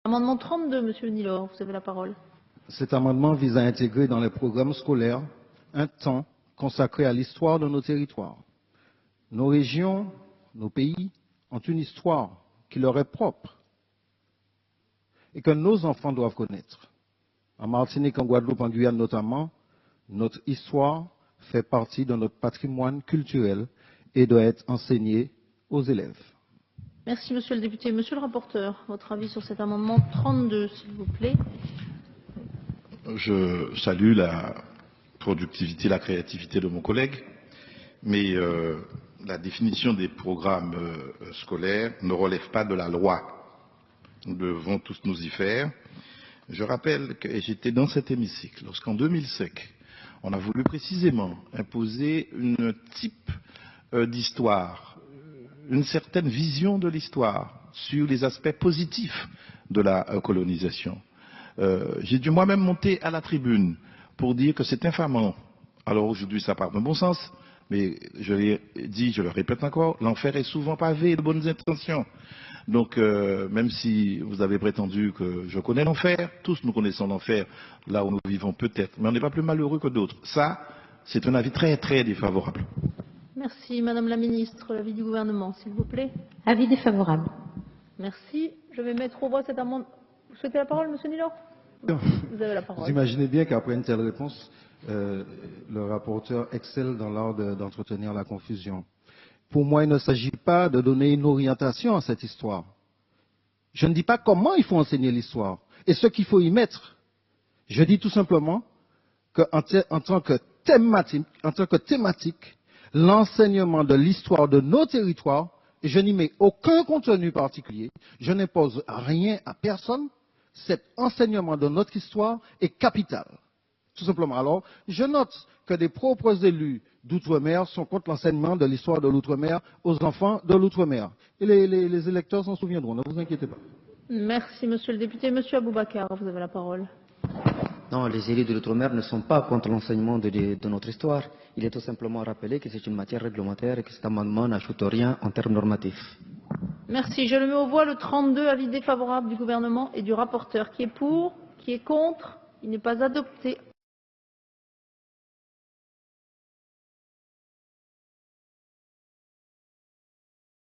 Amendement 32, Monsieur Nilor, vous avez la parole. Cet amendement vise à intégrer dans les programmes scolaires un temps consacré à l'histoire de nos territoires. Nos régions, nos pays ont une histoire qui leur est propre et que nos enfants doivent connaître. En Martinique, en Guadeloupe, en Guyane notamment, notre histoire fait partie de notre patrimoine culturel et doit être enseignée aux élèves. Merci, Monsieur le député. Monsieur le rapporteur, votre avis sur cet amendement 32, s'il vous plaît. Je salue la productivité, la créativité de mon collègue, mais la définition des programmes scolaires ne relève pas de la loi. Nous devons tous nous y faire. Je rappelle que j'étais dans cet hémicycle lorsqu'en 2005, on a voulu précisément imposer un type d'histoire, une certaine vision de l'histoire sur les aspects positifs de la colonisation. J'ai dû moi-même monter à la tribune pour dire que c'est infamant. Alors aujourd'hui, ça part dans le bon sens, mais je l'ai dit, je le répète encore, l'enfer est souvent pavé de bonnes intentions. Donc, même si vous avez prétendu que je connais l'enfer, tous nous connaissons l'enfer, là où nous vivons peut-être, mais on n'est pas plus malheureux que d'autres. Ça, c'est un avis très, très défavorable. Merci, Madame la Ministre. L'avis du gouvernement, s'il vous plaît. Avis défavorable. Merci. Je vais mettre au voie cet amendement. Vous souhaitez la parole, Monsieur Nilor? Vous avez la parole. Vous imaginez bien qu'après une telle réponse, le rapporteur excelle dans l'art d'entretenir la confusion. Pour moi, il ne s'agit pas de donner une orientation à cette histoire. Je ne dis pas comment il faut enseigner l'histoire et ce qu'il faut y mettre. Je dis tout simplement qu'en tant que thématique, l'enseignement de l'histoire de nos territoires, et je n'y mets aucun contenu particulier, je n'impose rien à personne, cet enseignement de notre histoire est capital. Tout simplement. Alors, je note que des propres élus d'outre-mer sont contre l'enseignement de l'histoire de l'outre-mer aux enfants de l'outre-mer. Et les électeurs s'en souviendront, ne vous inquiétez pas. Merci, Monsieur le député. Monsieur Aboubakar, vous avez la parole. Non, les élus de l'outre-mer ne sont pas contre l'enseignement de notre histoire. Il est tout simplement rappelé que c'est une matière réglementaire et que cet amendement n'ajoute rien en termes normatifs. Merci. Je le mets au voie, le 32, avis défavorable du gouvernement et du rapporteur. Qui est pour? Qui est contre? Il n'est pas adopté.